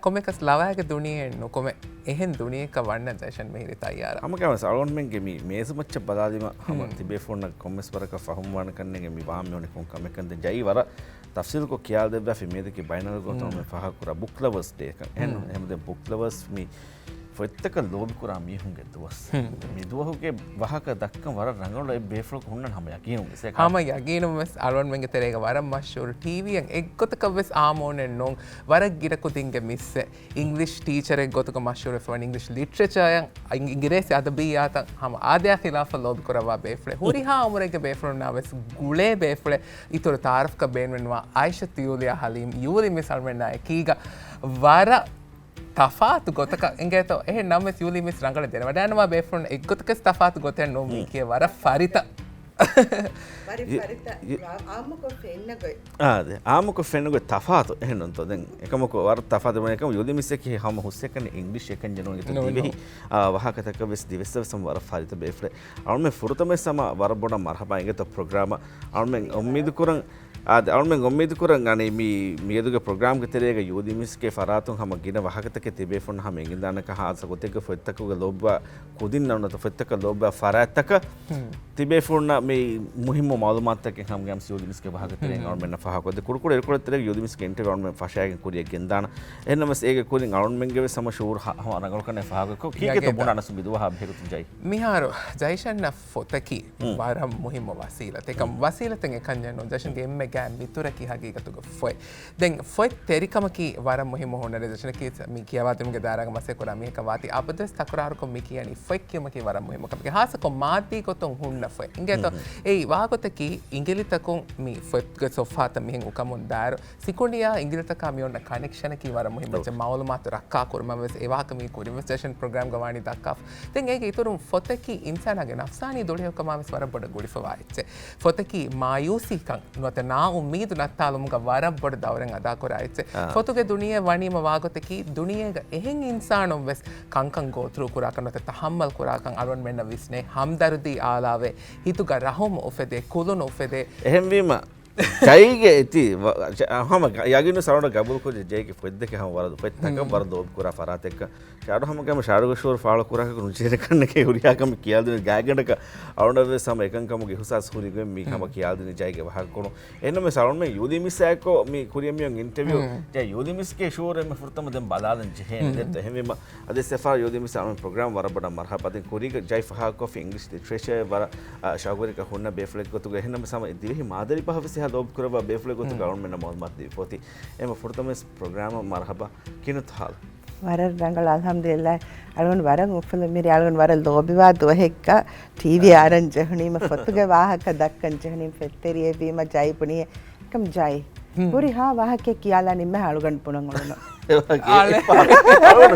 කොමෙ කස් ලවයක දුනියේ නොකොමෙ එහෙන් දුනියක වන්න ජයෂන් මෙහිරි තයාර අමකම සලොන්මෙන්ගේ මේසුමච්ච බදාදිම හම තිබේෆෝන්න කොම්මස් වරක ෆහම්වාන කන්නගේ මිවාම්යෝනෙ කොන් කමකන්ද ජයි වර තෆ්සිල්කෝ කියාල් දෙබ්බා ෆිමේදකි බයිනල් ගොතම ෆහකුර බුක්ලවස් දේක එන් එහෙමද බුක්ලවස් මි ෆොත්තක ලෝබි කුරා මිහුන්ගේ දුවස් මිදුවහුගේ වහක දක්කම වර රංගවල ඒ බේෆ්ලොක් හුන්නන් හැම යකිනුගේ සේක හැම යකිනුමස් අලවන් මෙන්ගේ තරේක වර මෂූර් ටීවී එක එක්ගොතක වෙස් ආමෝනෙන් නොන් වර ගිරකුතින්ගේ මිස්ස ඉංග්ලිෂ් ටීචර් එක ගොතක මෂූර් ෆොන් ඉංග්ලිෂ් ලිටරචර් යන් ඉංග්‍රීසි අදබියාත හැම ආදයා ඛිලාෆ ලෝබි කුරවා බේෆ්ලේ හුරිහා උමරේක බේෆ්ලොන් නාවස් ගුලේ බේෆ්ලේ ඉතොර තාරෆ් ක බේන්වෙන්වා ආයිෂත් යූලියා හලීම් යූලි මිස් අල්මෙන්නා කීග වර තෆාතු ගොතක එංගේතෝ එහෙ නම් යූලි මිස් රංගල දෙන වඩානවා බේෆ්ලොන් එක්ගොතක තෆාතු ගොතෙන් නොමි කිය වර ෆරිත ආමක ෆෙන්නගොයි තෆාතු එහෙනොන්තෝ දැන් එකමක වර තෆාතු මම එකම යූලි මිස් එකේ හැම හුස්සෙකනේ ඉංග්‍රීසි එකෙන් ජනෝගේ තිබෙහි වහකතක වෙස් දිවස්සම වර ෆරිත බේෆ්ලේ අල්මෙ ෆුරුතමෙ සම වර බොඩ මර්හබා එංගේතෝ ප්‍රෝග්‍රෑම අල්මෙ උම්මීද් කරන් අල්මෙන් උම්මීද් කරන් අනේ මියදුගේ ප්‍රෝග්‍රෑම් ගෙතරේක යූලි මිස්ගේ ෆරාතුන් හැම ගින වහකතක තිබේෆොන් හැම එංගින්දානක හාස ගොතේක ෆෙත්තකගේ ලොබ්බා කුදින් නවනත ෆෙත්තක ලොබ්බා ෆරාතක තිබේෆොන් මේ මුහිම්ම මාලුමාත්තක හැම ගම් යූලි මිස්ගේ වහකතරෙන් අල්මෙන් ෆහකොද කුරුකුර එරකොතරේ යූලි මිස්ගේ ඉන්ටර්වියු අල්මෙන් ෆෂාගෙන් කුරිය ගෙන්දාන එන්නමස් ඒගේ කුරින් අල්මෙන්ගේ සම ෂූර් හම අනගල කනේ ෆහකො කීකේ බොනන සුබිදු වහ බෙහෙරුතු ජයි මිහාරෝ ජයිෂන් ෆොතකි වරම් මුහිම්ම වසීලත එකම් වසීලතෙන් එකන්ජන ජයිෂන්ගේ එම්මේ ගෑන් විතරකි හගීගතුක ෆොයි දැන් ෆොයිතෙරිකමකි වරම් මුහිම්ම හොන්නර ජයිෂන්කි මි කියවාතුමගේ දාරග මසේ කොරා මේක වාති අපදස් තකරාරකො මි කියනි ෆොයික්කමකි වරම් මුහිම්ම කමකි හාසකො මාති කොතොන් හුන්න ෆොයි ඉංගේතෝ ඒ වාගොතකි ඉංගලිතකොන් මි ෆොයිත්ගේ සොෆාත මිහින් උකමුන් දාර සිකුණියා ඉංගලිතක මියොන්න කනෙක්ෂන් කි වරම් මුහිම්ම ච මාවලුමාත රක්කා කොරමවස් ඒවාක මි කොරිවස්ටේෂන් ප්‍රෝග්‍රෑම් ගවානි දක්කා දැන් ඒක ඊතුරුම් ෆොතකි ඉන්සානගේ නෆ්සානි දොලියකමාමස් වර බඩ ගොඩි ෆවායිච්ච ෆොතකි මායුසිකන් නොත නා උම්මීදු නත්තාලුමුග වර බඩ දවරෙන් අදා කොරායිච්ච ෆොතුගේ දුනිය වනීම වාගොතකි දුනියේග එහෙන් ඉන්සානොම් වෙස් කංකං ගෝත්‍රු කුරාකන් නොත තහම්මල් කුරාකන් අලවන් මෙන්න විස්නේ හම්දර්දී ආලාවේ හිතුග රහොම ඔෆෙදේ කුලුන ඔෆෙදේ එහෙන් වීම ජයිගේ ඉති හම යගිනු සරණ ගබුල් කොජ ජයිගේ ෆොද්දක හම වරද ෆෙත්තක වරද ඔබ කුරා ෆරාත් එක්ක ෂාඩු හමගම ෂාඩු ෂෝර් ෆාල කුරාක නුචේර කන්නකේ උරියාකම කියාල් දෙන ගෑගඩක අරුණවේ සම එකංකමගේ හුසස් හුරිගෙ මි කම කියාල් දෙන ජයිගේ වහක් කොණු එන්න මේ සරණ මේ යූලි මිස් ඇකෝ මේ කුරියමියන් ඉන්ටර්වියු ජයි යූලි මිස්ගේ ෂෝර් එම ෆුර්තම දෙම් බලාලන් ජෙහෙන් දෙත් එහෙමම අද සෆා යූලි මිස් අරුණ ප්‍රෝග්‍රෑම් වරබඩ මර්හබදින් කුරිග ජයි ෆහක් ඔෆ් ඉංග්‍රීසි ලිටරේචර් වර ෂාගරික හොන්න බේෆ්ලෙක් ගොතුගේ එහෙන්නම සම දිවෙහි මාදරි පහවසේ හද ඔබ් කරවා බේෆ්ලෙක් ගොතු ගවර්න්මන්ට් මොහම්මද් දීපෝති එම ෆුර්තමස් ප්‍රෝග්‍රෑම් මර්හබා කිනුත් හාල් වර රංගල අල්හම්දුලිල්ලාහ් අලුන් වරන් උෆල මිරි අලුන් වර ලෝබිවා දුහෙක්ක ටීවී ආරන් ජහනීම ෆොතුගේ වාහක දක්කන් ජහනීම ෆෙත්තරියේ වීම ජයිපුණිය එකම් ජයි පුරි හා වාහකේ කියලා නිම්ම අලුගන් පුණන් ඔලන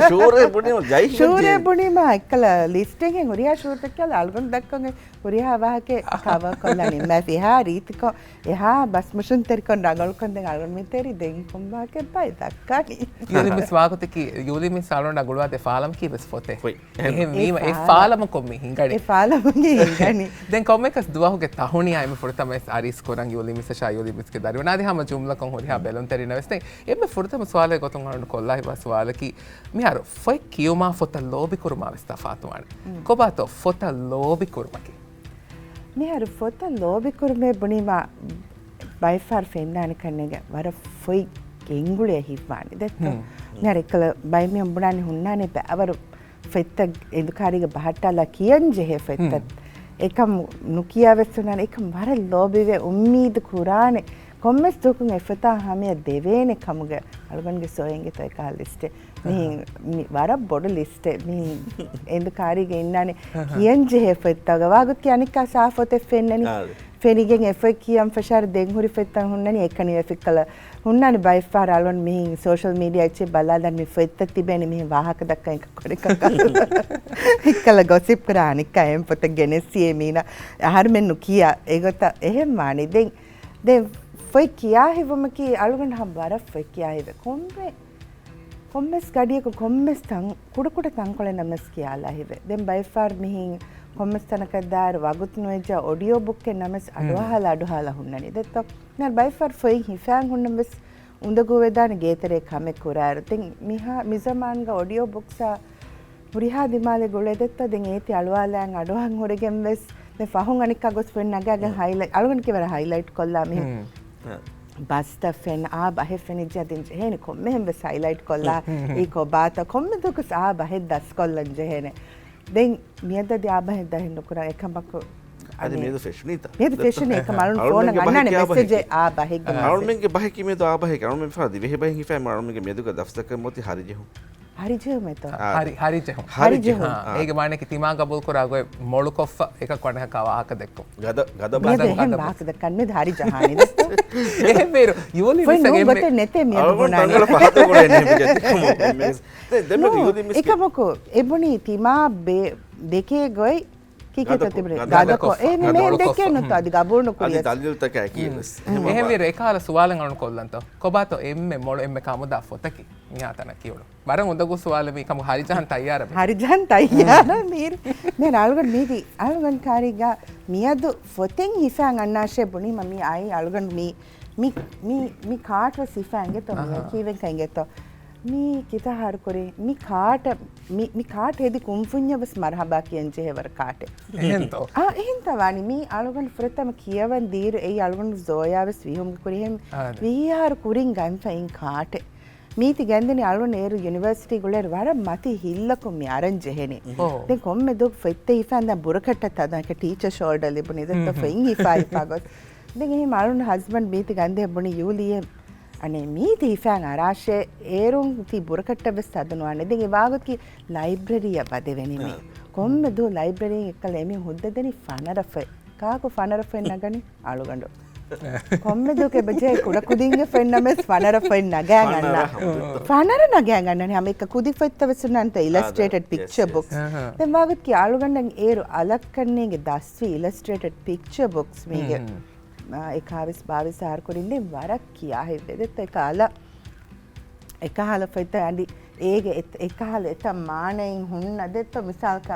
ෂූරේ පුණිම ජයි ෂූරේ පුණිම එක්කල ලිස්ට් එකෙන් උරියා ෂූර් එක කියලා අලුගන් දක්කන් උරියා වාහකේ කව කොල්ලා නිම්ම ෆිහා රීතිකෝ එහා බස් මුෂුන් තෙරිකන් රංගල කොන් දෙන් අලුගන් මිතෙරි දෙන් කොම් වාහකේ පයි දක්කනි යූලි මිස් වාගොතකි යූලි මිස් අලුන් ගොළුවාද ෆාලම් කීබස් ෆොතේ එහෙම මීම ඒ ෆාලම කොම්මි හිඟඩි ඒ ෆාලමගේ හිඟනි දැන් කොම් එකස් දුවහුගේ තහුණි ආයිම ෆොරතම ආරිස් කොරන් යූලි මිස් ෂා යූලි මිස් ගේ දරිවනාදී හැම ජුම්ලා කොන් හොරියා බැලුන් තෙරින වෙස්තේ එම්ම ෆොරතම සවාලේ ගොතුන් අලුන් කොල්ලාහි වස්වාලකි මිහාර ෆොයි කියෝමා ෆොත ලෝබි කුරුමා වෙස්තාෆාතුවාන කොබාතෝ ෆොත ලෝබි කුරුමකි මිහාර ෆොත ලෝබි කුරුමේ බුනිමා බයිෆාර් ෆෙන්නානි කන්නේගේ වර ෆොයි ගෙංගුලේ හිවානි දෙත්තෝ මිහාර එකල බයිමියම් බුණානි හුන්නානේ බවර ෆෙත්ත එදුකාරිගේ බහට්ටලා කියන් ජෙහෙ ෆෙත්තත් එකම් නුකියා වෙස්සුනානේ එකම් වර ලෝබිවේ උම්මීද කුරානේ කොම්මස් දුකුන් එෆතා හමිය දෙවේනේ කමුගේ අලුගන්ගේ සොයෙන්ගේ තෝ එකා ලිස්ට් මේ වර බොඩ ලිස්ට් මේ එඳ කාරිගේ ඉන්නනේ කියන් ජෙහෙ ෆෙත්තග වාගුත් කියනිකා සාෆොතේ ෆෙන්නනි ෆෙනිගෙන් එෆ කියම් ෆෂාර දෙන් හුරි ෆෙත්තන් හුන්නනි එකනි එෆිකල හුන්නනි බයිෆාර අලුන් මේ සෝෂල් මීඩියා ඉච්චේ බලාදන් මේ ෆෙත්ත තිබෙනේ මේ වාහක දක්කා එක කොඩක එකල ගොසිප් කරානික එම් පොත ගෙනසියේ මීනා ආහාර මෙන්නු කියා ඒකට එහෙම මානි දැන් ෆොයි කියා හිවමකි අලුගන් හම් බර ෆොයි කියා හිව කොම්මස් ගඩියක කොම්මස් තන් කුඩ තංකොලේ නමස් කියලා හිව දැන් බයිෆාර් මිහින් කොම්මස් තනක දාර වගුත් නොයජ ඔඩියෝ බුක් එකේ නමස් අඩුහලා හුන්නනි දෙත්ත නර් බයිෆාර් ෆොයි හිෆාන් හුන්නම්ස් උඳගුවෙදාන ගේතරේ කමෙක් කුරාරු තින් මිසමාන්ග ඔඩියෝ බොක්සා මුරිහා දිමාලේ ගොලෙදෙත්ත දෙන් ඒති අලුවාලෑන් අඩුවන් හොරගෙන් වෙස් මේ ෆහුන් අනික් අගොස් ෆෙන් නගාගෙන හයිලයිට් අලුගන් කිවර හයිලයිට් කොල්ලා මෙහෙම බස්ත ෆෙන් බහෙ ෆෙන් ජදින් ජෙහෙන කොම්මෙහෙම වෙස් හයිලයිට් කොල්ලා ඊකෝ බාත කොම්මෙ දුකස් බහෙ දස් කොල්ලන් ජෙහෙන දෙන් මියද දියාබහෙ දහින් නුකුරා එකමක అది మీద ఫ్యాషన్ ఇత మీద ఫ్యాషన్ එක මලුන් ෆෝන් ගන්නනේ මෙසේජ් බහෙක් අරුන්ගේ බහෙක මේද බහෙක අරුන් මේ ෆාදි වෙහෙ බහෙ හිෆා අරුන්ගේ මේදුක දෆ්තක මොති හරිජෙහු හරිජෙහු මෙත හරිජෙහු ඒක මානේ කි තිමා ගබුල් කරා ගොය මොළුකොෆ් එක කොණහ කවාහක දෙක්කො ගද බද බාක දකන් මේ හරිජහානි දෙස්ත එහෙම මේරු යෝලි මිසගේ මේ නෙතේ මිය බොනා අංගල පහත කොරේ නේ දෙම යෝලි මිස් එකමකෝ එබුනි තිමා දෙකේ ගොයි කීකේ තිබුනේ ගාදකෝ මේ දෙකේ නොත අදි ගබුණු කුලිය අදි දල්ජල් තක කීනස් එහෙම මේරු ඒකාල සුවාලන් අනුන කොල්ලන්ත කොබාතෝ එම්මෙ මොළ එම්මෙ කමුදා ෆොතකි මියාතන කියවලු බරන් උදගු සුවාල මේ කමු හරිජහන් තයාර හරිජහන් තයාර මේ අලුගන් මේදි අලුගන් කාරිගා මියදු ෆොතෙන් හිෆාන් අන්නාෂේ බුනි මමි ආයි අලුගන් මි කාටව සිෆාන්ගේ තෝ මේ කීවෙන් කංගේ තෝ मी kita har kore mi kaat hedi kumfunya bas marhaba kiyenje hevar kaate ehento ehenta wani mi alugan fretam kiyawan dir ei alugan zoya bas vihum kore hem vi har kurin gan fain kaate mi ti gandeni alugan eru university guler wara mati hillakum mi aranje hene den komme dog fette ifan da burakatta tada ka teacher shoulder libuni detta fain ifa got den he alugan husband mi ti gande buni Yoolia අනේ මේ දීෆාන් ආරාෂේ ඒරුම් ති බුරකට්ට වෙස් හදනවානේ දෙගේ වාගොත් කි ලයිබ්‍රරිය බදෙවෙනි මේ කොම්මෙ දෝ ලයිබ්‍රරිය එක්කල එමි හොද්දදෙනි ෆනරෆේ කාකෝ ෆනරෆේ නගනි ආලුගඬ කොම්මෙ දෝ කෙ බජේ කුඩ කුදින්ගේ ෆෙන්නමෙස් ෆනරෆේ නගෑ ගන්න ෆනර නගෑ ගන්නනේ හැම එක කුදි ෆෙත්ත වෙසුනන්ත ඉලස්ට්‍රේටඩ් පික්චර් බුක්ස් දැන් වාගොත් කි ආලුගඬන් ඒරු අලක් කන්නේගේ දස්වි ඉලස්ට්‍රේටඩ් පික්චර් බුක්ස් මේගේ එකාවිස් භාවිස හාර කොරින්නේ වරක් කියා හෙවෙදෙත් එකහල ෆෙත ඇඩි ඒගේ එකහල එත මානෙන් හුන්න දෙත්ත මිසල්ක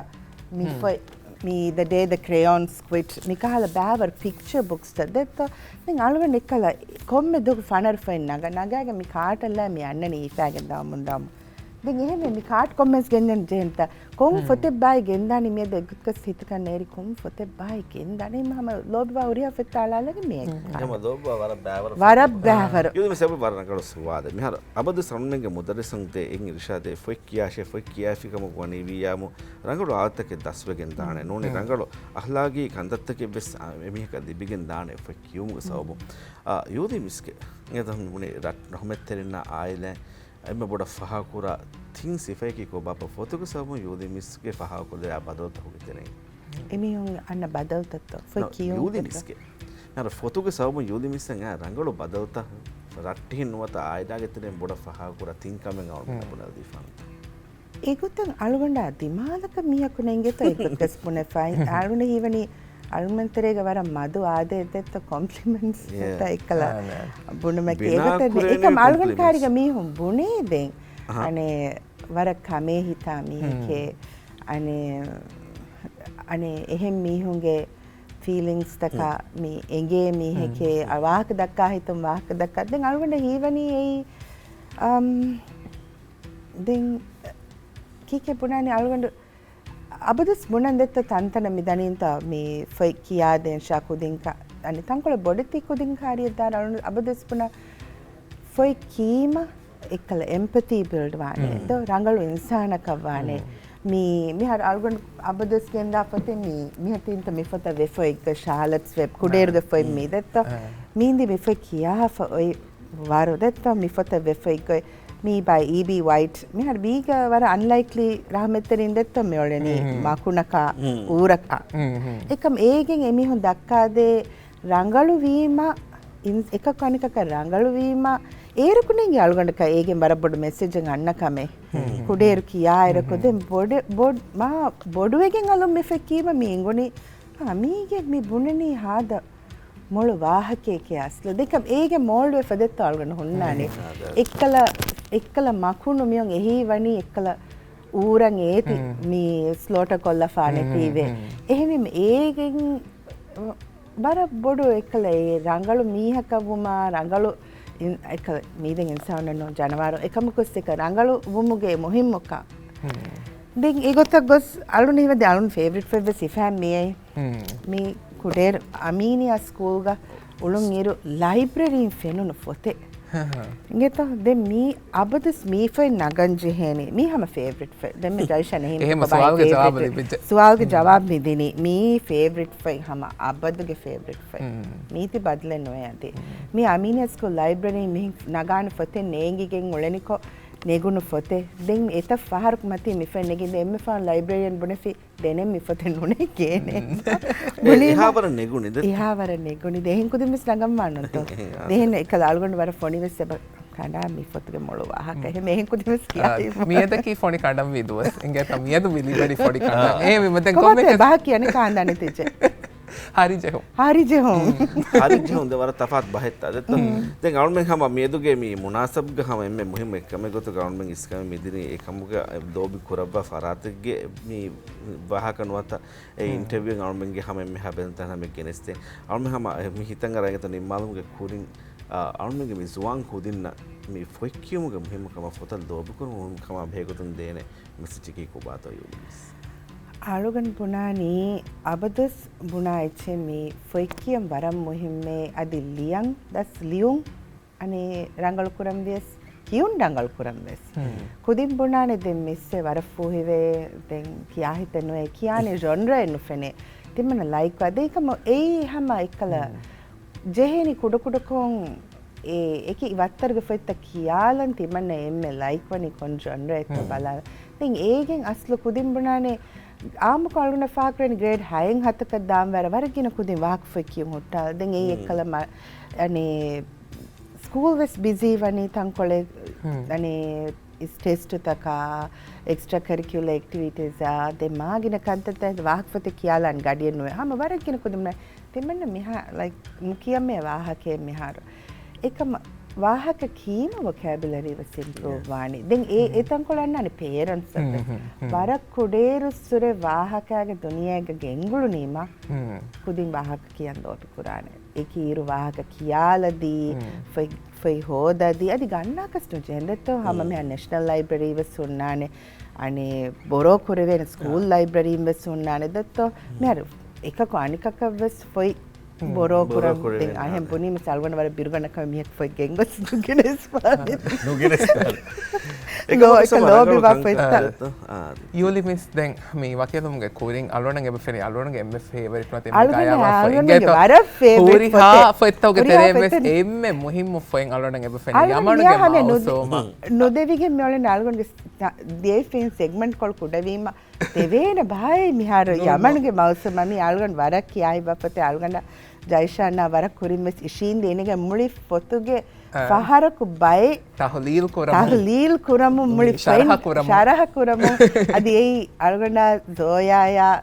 me the day the crayons quit mikala baver picture books දෙත්ත දැන් අලුවෙන් එකලා කොම්මෙ දුක ෆනර් ෆෙන් නගාගේ mi කාටල්ලා mi අන්නනේ ඊපෑගෙන් දාමුන් දාමු දැන් එහෙම mi කාට් කොමෙන්ට්ස් ගෙන්නන ජෙන්ත කොම් ෆොතේ බයි ගෙන්දානි මිය දෙග්කස් හිතකන් නේරි කොම් ෆොතේ බයි ගෙන්දානි මම ලෝබවා උරියා ෆෙත්තාලාලගේ මේ එහෙම ලෝබවා වර බෑවර යුද මේ සබ වරනකල සුවාද මිහර අබද සම්මෙන්ගේ මුදරසන්තේ එන් ඉර්ෂාදේ ෆොයිකියා ෆිකම ගොනි වියාමු රංගල ආතකේ දස්වගෙන් දානේ නෝනේ රංගල අහලාගේ කන්දත්තකේ බස් එමිහක දිබිගෙන් දානේ ෆොයිකියුම සවබ යුදි මිස්කේ එතම් මුනේ රත් රහමෙත්තරින්න ආයිලේ එම බොඩ ෆහකුරා තින් සිෆයකි කෝ බාප ෆොතක සම යෝදි මිස්ගේ ෆහකුලේ බදල්ත හොගිතනේ එමිහුන් අන්න බදල්තත් ෆොයිකියුම් යෝදි මිස්ගේ නර ෆොතක සම යෝදි මිස්සන් රංගල බදල්ත රට්ටින් නුවත ආයදාගෙතනේ බොඩ ෆහකුරා තින් කමෙන් අවුන බොඩ දීෆාන් ඒකුතන් අලුගඬ දිමාලක මියකුනෙන්ගෙත ඒකස් පුනේ ෆයින් අලුනේ හිවනි අල්මන්තරේක වර මදු ආදෙද්දෙත් කොම්ප්ලිමන්ට්ස් එකලා බුණමක ඒකට එක අලුගන් කාරික මීහුම් බුනේ දෙන් අනේ වර කමේ හිතා මීහකේ අනේ එහෙම් මීහුන්ගේ ෆීලිංග්ස් තක මේ එගේ මීහකේ අවාහක දක්කා හිතුම් වාහක දක්කා දැන් අලුගන් හීවනි එයි දැන් කීකේ පුණානේ අලුගන් අබදස් බුණන් දෙත්ත තන්තන මිදනින්ත මේ ෆයි කියා දෙන් ශාකුදින්ක අනි තංකොල බොඩති කුදින් කාරිය දාන අබදස් පුණ ෆයි කීම එකල එම්පති බිල්ඩ් වානේ ද රංගලු ඉන්සානක වානේ මේ හර අල්ගොන් අබදස් ගෙන්දා ෆතේ මේ තින්ත මේ ෆත වෙෆයි එක ශාලට්ස් වෙබ් කුඩේරුගේ ෆයි මේ දෙත්ත මීන්දි මේ ෆයි කියා ෆයි වාරෝ දෙත්ත මේ ෆත වෙෆයි එක me by EB White me har biga wara unlikely rahmetterin detta me oleni makunaka uraka ekam egen emi hon dakkade rangalu veema එක කණිකක රංගලු වීම ඒරකුණෙන් යාළුගණ්ඩක ඒගෙන් බරබොඩ මෙසේජ් එක අන්නකම කුඩේරු කියා එරකොදෙන් බොඩුවගෙන් අලුම් මෙෆෙක් කීම මීංගුනි මීගේ මේ බුණනී හාද මොළ වාහකයේ අස්ල දෙකම ඒගේ මෝල්ඩ් වෙ ෆදෙත් අල්ගන හොන්නානේ එක්කල මකුණු මියොන් එහි වනි එක්කල ඌරන් ඒති මේ ස්ලෝටර් කොල්ලා ෆානේ තීවේ එහෙම ඒගෙන් බර බොඩු එක්කල ඒ රංගලු මීහකවුමා රංගලු එකල මීදෙන් ඉන්සාවනනෝ ජනවාරෝ එකමකුස් එක රංගලු වුමුගේ මුහිම්මුකා දෙන් ඒගොත්තක් ගොස් අලු නිවද අලුන් ෆේවරිට් ෆෙව් සිෆෑම් මියයි මේ කුඩේර් අමීනියා ස්කූල්ග උළුන් ඉරු ලයිබ්‍රරීන් ෆෙනුන ෆොතේ इंगे तो दे मी अबदस मी फे नगन जहेनी मी हम फेवरेट फे दे में जैसा नहीं එහෙම सवाल के जवाब नहीं देनी मी फेवरेट फे हम अबद के फेवरेट फे मीति बदले नो याते मी अमीनियस को लाइब्रेरी मी नगान फते नेंगी के उलेनिको नेगुन फते दें एत फहरक मती मी फे नेगी दे में फा लाइब्रेरियन बने फे देने मी फते नुने केने इहावर नेगुनी दे इहावर नेगुनी देहिन कुदि मिस नगम मानो तो देहिन එක ලාල්ගොන්න වර ෆොනි වෙස්ස කණ්ඩා මි ෆොතුගේ මොළු වාහක එහෙම එහෙන් කුදි මිස් කියා මියද කි ෆොනි කණ්ඩම් විදුවස් එංගේ තම මියද විලිබඩි ෆොඩි කණ්ඩම් එහෙම මෙතෙන් කොමෙන්ට් බහ කියන්නේ කාන්දානේ තෙචේ හරි ජෙහො හරි ජෙහො දෙවර තෆාත් බහෙත්තා දෙතො දැන් ගවර්න්මන්ට් හම මියදුගේ මි මුනාසබ්ග හම එම්මෙ මුහිම් එකම ගොත ගවර්න්මන්ට් ඉස්කම මිදිරි එකමුග දෝබි කුරබ්බා ෆරාතගේ මි වාහක නුවත ඒ ඉන්ටර්වියු ගවර්න්මන්ට් ගේ හම එම්මෙ හැබෙන් තන මෙ කෙනෙස්තේ අල්ම හම මි හිතන් අරගෙන නිම්මාලුගේ කුරින් අල්මගේ මි සුවාන් කුදින්න මි ෆොයිකියමුගේ මුහිම්කම ෆොතල් දෝබි කුරුම් කම භේගතුන් දේනේ මෙසචිකී කුබාතෝ යුලිස් ආලුගන් පුනානි අබදස් බුනා එච්චෙමි ෆොයිකියම් වරම් මුහිම්මේ අදි ලියන් දස් ලියුම් අනේ රංගල් කුරම් වෙස් කියුන් ඩංගල් කුරම් වෙස් කුදින් බුනානේ දෙම් මිස්සේ වරෆු හිවේ දෙන් කියා හිතනෝ ඒ කියන්නේ ජොන්ර් එන්නු ෆෙනේ තිමන ලයික් වදේකම ඒ හැම එකල ජෙහෙනි කුඩ කුඩ කොන් ඒ එකි වත්තරග ෆෙත්ත කියාලන් තිමන එම්මේ ලයික් වනි කොන් ජොන්ර් එක බලන දෙන් ඒගෙන් අස්ලු කුදින් බුනානේ ආම කල්ගුණ ෆාක්‍රෙන් ග්‍රේඩ් 6න් 7ක දාම් වර වරකින කුදින් වාක් ෆෙකියුම් හොට්ටා දෙන් ඒ එක්කලම අනේ ස්කූල් වෙස් බිසි වනි තංකොලේ අනේ ටෙස්ට් තක එක්ස්ට්‍රා කරිකියුලර් ඇක්ටිවිටීස් දෙ මාගින කන්තත වාක් ෆෙත කියාලන් ගඩියන් නොය හැම වරකින කුදින් දෙමන්න මෙහා ලයික් මුකියම් මේ වාහකේ මෙහාර එකම වාහක කීම vocabulary was improve වානි දැන් ඒ තංකොලන්නනේ parents වර කුඩේරු සුරේ වාහකගේ දුනියගේ ගෙංගුළු නීම කුදින් වාහක කියන් දෝපි කුරානේ ඒ කීරු වාහක කියාලදී ෆයි හොදදී අදි ගන්නා කස්තු ජෙන්දතෝ හැම මේ national library was උන්නානේ අනේ බොරෝ කුරේ ස්කූල් library was උන්නානේ දත්තෝ මෙහර එකක අනිකක was ෆයි බොරෝ පුරම් තින් අහෙන් පුනි මසල්වන වර බිරුගන කම මියක් ෆොයි ගෙන්ගස් නුගෙනස් පානේ නුගෙනස් ඒක ලෝබි වෆෙත්ත යෝලි මිස් දැන් මේ වකියලුම්ගේ කුරින් අලුණන් එබ ෆෙනි අලුණන්ගේ එම්මේ ෆේවරිට් මත එම්මේ ගායා ෆොයි ගෙත වර ෆේවරිට් කුරි හා ෆෙත්තෝගේ තෙරෙමස් එම්මේ මුහිම්ම ෆොයින් අලුණන් එබ ෆෙනි යමනුගේ මවසෝම නොදෙවිගේ මෙවලන අලුණන්ගේ දේෆින් සෙග්මන්ට් කොල් කුඩවීම දෙවේන බායි මිහාර යමනුගේ මවසෝම මි අලුණන් වරක් කියයි බපතේ අලුණන් ජයිෂානා වර කුරින්මස් ඉෂීන් දේනගේ මුලි පොතුගේ පහරකු බයි තහලීල් කුරමු මුලි ශරහ කුරමු අද ඒ අල්ගනා සෝයායා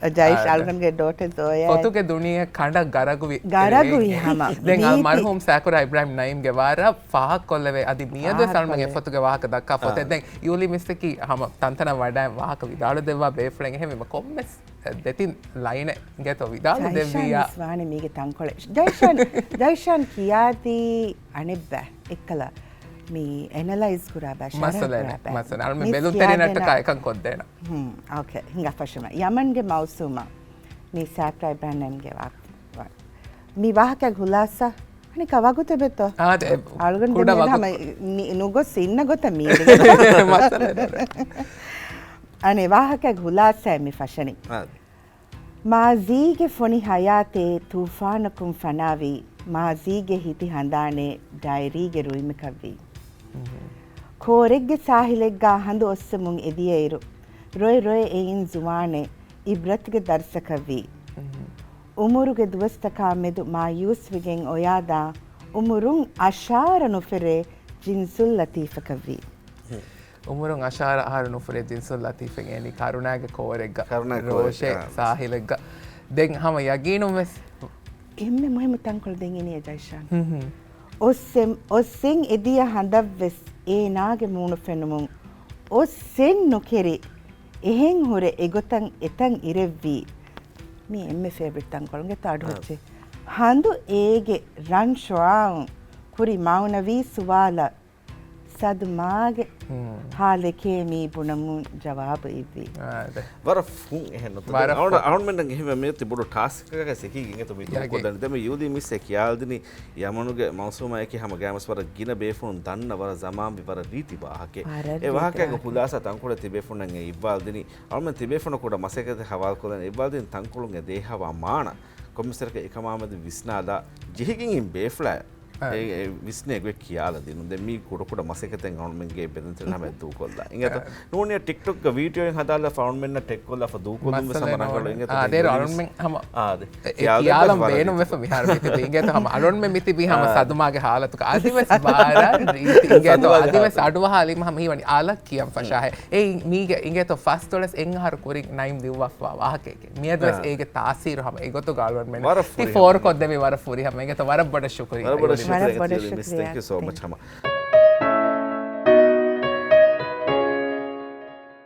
ජයිෂ් අල්ගන්ගේ ඩෝටර් සෝයා පොතුගේ දුනිය කඩ ගරගුවි හැම දැන් මර්හූම් සාකුරා ඉබ්‍රාහිම් නයිම්ගේ වාර පහක් කොල්ලවේ අදි මියද සල්මගේ ෆොතුගේ වාහක දක්කා පොතේ දැන් යූලි මිස්තකි හැම තන්තන වඩා වාහක විදාල දෙවා බේෆ්ලෙන් එහෙම කොම්මස් දෙතින් ලයින ගැතෝ විදාල දෙවියා ස්වානේ මේගේ තංකොලේ ජයිෂාන් කියාදී අනෙබ්බ එක්කලා මේ ඇනලයිස් කරා බෑ මසල අල්ම බෙලුන් තෙරිනට එකක් කොද්දේන ඕකේ හිඟ ෆෂම යමන්ගේ මවසුම මේ සාක්‍රයි බෑනම්ගේ වාක් මේ වාහක ගුලාස අනේ කවගුත බෙතෝ අල්ගන් දෙම නුගොස් ඉන්න ගොත මී අනේ වාහක ගුලාස මේ ෆෂනි මාසීගේ ෆොනි හයාතේ තූෆානකුම් ෆනාවි මාසීගේ හිති හඳානේ ඩයිරීගේ රුයිමකවි ಕೋರೆಗ್ಗೆ ಸಾಹಿಲೆಗ್ಗ ಹಂದು ಒಸ್ಸಮುಂ ಎದಿಯೇರು ರೊಯ್ ರೊಯ್ ಏಯಿನ್ ಜುವಾನೆ ಇಬ್ರತ್ಗೆ ದರ್ಶಕವಿ ಉಮುರುಗೆ ದುವಸ್ತಕ ಮೆದು ಮಾ ಯೂಸ್ವಿಗೆಂ ಒಯಾದ ಉಮುರುಂ ಅಶಾರ ನುಫೆರೆ ಜಿನ್ಸುಲ್ ಲತೀಫಕವಿ ಉಮುರುಂ ಅಶಾರ ಆಹಾರ ನುಫೆರೆ ಜಿನ್ಸುಲ್ ಲತೀಫೆಂ ಏನಿ ಕರುಣಾಗೆ ಕೋರೆಗ್ಗ ರೋಷೆ ಸಾಹಿಲೆಗ್ಗ ದೆಂಗ್ ಹಮ ಯಗೀನು ಮೆಸ್ ಎಮ್ಮೆ ಮೊಹಿಮ ತಂಕೊಳ್ ದೆಂಗಿನಿಯ ಜೈಶಾನ್ ඔස්සෙන් එදිය හඳවෙස් ඒ නාගේ මූුණු ෆෙනුමුන් ඔස්සෙන් නොකෙරි එහෙන් හොර එගොතන් එතන් ඉරෙව්වී මේ එම්මේ ෆේවරිට් තංකොළගේ තාඩු හොච්චේ හඳු ඒගේ රන් ශ්වාන් ಕುರಿ ಮಾವನವಿ ಸುವಾಲ ಸದು ಮಾಗೆ ಹಾಲೆ ಕೇಮಿ ಬುಣಮು ಜವಾಬು ಇವ್ವಿ ವರ ಫುಂ එහෙන්න අවුන්මෙන් එහෙම මේ තිබුණු ටාස්ක් එකක සෙකීගෙන් එතම ඉතකොදන් දෙම යූදී මිස් එක යාල්දිනි යමනුගේ මෞසුමායකේ හැම ගෑමස් වර ගින බේෆොන් දන්න වර සමාම්බි වර රීති වාහකේ ඒ වාහකයක පුදාස තංකුල තිබේෆොන් නම් ඉවල්දිනි අවුන්මෙන් තිබේෆොන් කොට මසෙකද හවල් කොදන් ඉවල්දින් තංකුලුගේ දේහවා මාන කොමිසරක එකමාමද විස්නාදා ජිහිකින් ඉන් බේෆ්ලා විස්නයක කියලා දිනු දෙමි කුඩකුඩ මසකතෙන් අවුන්මෙන්ගේ බෙදෙන්තර හැම දූ කොල්ලා ඉංගත නෝනිය ටික්ටොක් වීඩියෝෙන් හදාලා ෆවුන්මෙන්න ටෙක් කොල්ලා ෆ දූ කොල්ලුම් සමනගල ඉංගත ආදේ අවුන්මෙන් හැම ආදේ කියාලම් බේනු වෙෆ විහාර මිති ඉංගත හැම අවුන්මෙන් මිති බි හැම සදුමාගේ हालत ආදිවස් බාරා ඉංගත ආදිවස් අඩුව හාලිම හැම හිවනි ආලක් කියම් ෆෂාහ ඒ මීගේ ඉංගත ෆස්ට් වලස් එන් හර කුරින් නයිම් දිව්වා වාහකේක මියදවස් ඒගේ තාසීර හැම ඒගොත ගාල්වන් මෙන්න ති ෆෝර් කොද්දේ වර ෆුරි හැම ඉංගත වර බඩ ශුක්‍රියා Thank you so much, Hama.